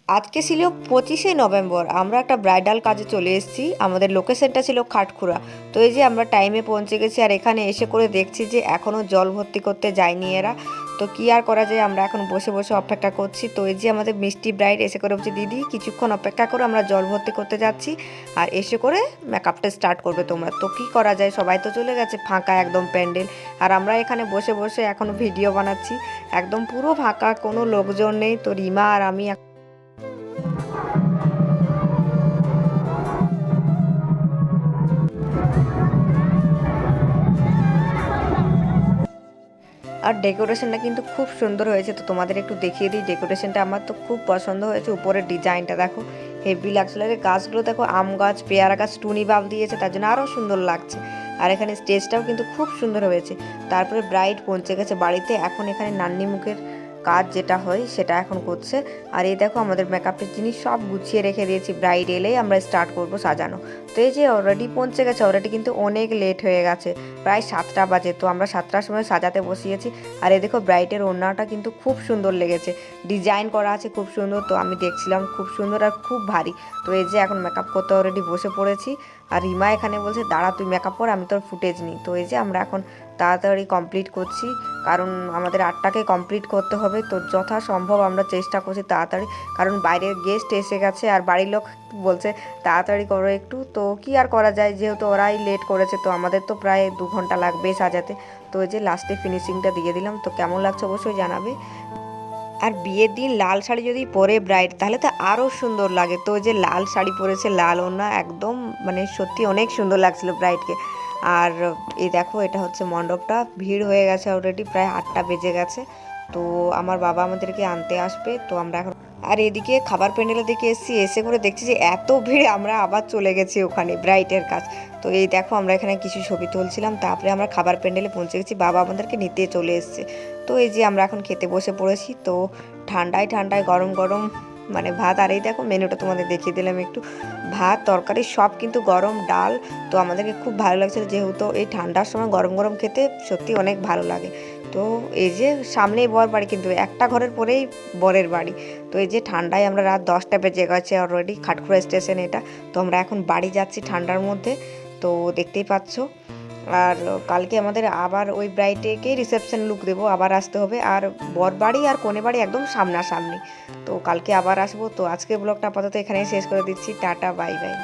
আজকে ছিল 25শে নভেম্বর। আমরা একটা ব্রাইডাল কাজে চলে এসেছি। আমাদের লোকেশনটা ছিল খাটখুড়া। তো এই যে আমরা টাইমে পৌঁছে গেছি, আর এখানে এসে করে দেখছি যে এখনও জল ভর্তি করতে যায়নি এরা। তো কি আর করা যায়, আমরা এখন বসে বসে অপেক্ষা করছি। তো এই যে আমাদের মিষ্টি ব্রাইড এসে করে বলছে, দিদি কিছুক্ষণ অপেক্ষা করে, আমরা জল ভর্তি করতে যাচ্ছি, আর এসে করে মেকআপটা স্টার্ট করবে তোমরা। তো কি করা যায়, সবাই তো চলে গেছে, ফাঁকা একদম প্যান্ডেল। আর আমরা এখানে বসে বসে এখনও ভিডিও বানাচ্ছি, একদম পুরো ফাঁকা, কোনো লোকজন নেই। তো রিমা আর আমি আর ডেকোরেশনটা কিন্তু খুব সুন্দর হয়েছে। তো তোমাদের একটু দেখিয়ে দিই ডেকোরেশনটা, আমার তো খুব পছন্দ হয়েছে। উপরের ডিজাইনটা দেখো, হেভি লাগছিল। আর গাছগুলো দেখো, আম গাছ, পেয়ারা গাছ, টুনি বাল্ব দিয়েছে, তার জন্য আরও সুন্দর লাগছে। আর এখানে স্টেজটাও কিন্তু খুব সুন্দর হয়েছে। তারপরে ব্রাইড পৌঁছে গেছে বাড়িতে, এখন এখানে নান্নি মুখের কাজ যেটা হয় সেটা এখন করছে। আর এই দেখো আমাদের মেকআপের জিনিস সব গুছিয়ে রেখে দিয়েছি, ব্রাইড এলেই আমরা স্টার্ট করব সাজানো। তো এই যে অলরেডি পৌঁছে গেছে, অলরেডি কিন্তু অনেক লেট হয়ে গেছে, প্রায় 7টা বাজে। তো আমরা 7টার সময় সাজাতে বসিয়েছি। আর এই দেখো ব্রাইডের ওড়নাটা কিন্তু খুব সুন্দর লেগেছে, ডিজাইন করা আছে খুব সুন্দর। তো আমি দেখছিলাম খুব সুন্দর আর খুব ভারী। তো এই যে এখন মেকআপ করতে অলরেডি বসে পড়েছি। আর রিমা এখানে বলছে, দাঁড়া তুই মেকআপ কর, আমি তোর ফুটেজ নিই। তো এই যে আমরা এখন তাড়াতাড়ি কমপ্লিট করছি, কারণ আমাদের 8টাকে কমপ্লিট করতে হবে। তো যথাসম্ভব আমরা চেষ্টা করছি তাড়াতাড়ি, কারণ বাইরের গেস্ট এসে গেছে আর বাড়ির লোক বলছে তাড়াতাড়ি করো একটু। তো কি আর করা যায়, যেহেতু ওরাই লেট করেছে, তো আমাদের তো প্রায় 2 ঘন্টা লাগবে সাজাতে। তো এই যে লাস্টে ফিনিশিংটা দিয়ে দিলাম। তো কেমন লাগছে অবশ্যই জানাবে। আর বিয়ের দিন লাল শাড়ি যদি পরে ব্রাইড, তাহলে তো আরও সুন্দর লাগে। তো যে লাল শাড়ি পরেছে, লাল ওড়না, একদম মানে সত্যি অনেক সুন্দর লাগছিল ব্রাইডকে। আর এই দেখো, এটা হচ্ছে মণ্ডপটা, ভিড় হয়ে গেছে অলরেডি, প্রায় 8টা বেজে গেছে। তো আমার বাবা আমাদেরকে আনতে আসবে। তো আমরা এখন, আর এদিকে খাবার প্যান্ডেলের দিকে এসেছি, এসে করে দেখছি যে এত ভিড়, আমরা আবার চলে গেছি ওখানে ব্রাইডের কাজ। তো এই দেখো আমরা এখানে কিছু ছবি তুলছিলাম, তারপরে আমরা খাবার প্যান্ডেলে পৌঁছে গেছি, বাবা আমাদেরকে নিতে চলে এসছে। তো এই যে আমরা এখন খেতে বসে পড়েছি। তো ঠান্ডায় ঠান্ডায় গরম গরম মানে ভাত। আর এই দেখো মেনুটা তোমাদের দেখিয়ে দিলাম একটু, ভাত তরকারি সব কিন্তু গরম, ডাল। তো আমাদেরকে খুব ভালো লাগছিল, যেহেতু এই ঠান্ডার সময় গরম গরম খেতে সত্যি অনেক ভালো লাগে। তো এই যে সামনেই বর বাড়ি, কিন্তু একটা ঘরের পরেই বরের বাড়ি। তো এই যে ঠান্ডায় আমরা রাত 10টা বেজে গেছে অলরেডি, খাটখুড়া স্টেশন এটা। তো আমরা এখন বাড়ি যাচ্ছি ঠান্ডার মধ্যে, তো দেখতেই পাচ্ছ। আর কালকে আমাদের আবার ওই ব্রাইডেকেই রিসেপশন লুক দেবো, আবার আসতে হবে। আর বর বাড়ি আর কনে বাড়ি একদম সামনাসামনি। তো কালকে আবার আসবো। তো আজকে ব্লগটা আপাতত এখানেই শেষ করে দিচ্ছি, টাটা বাই বাই।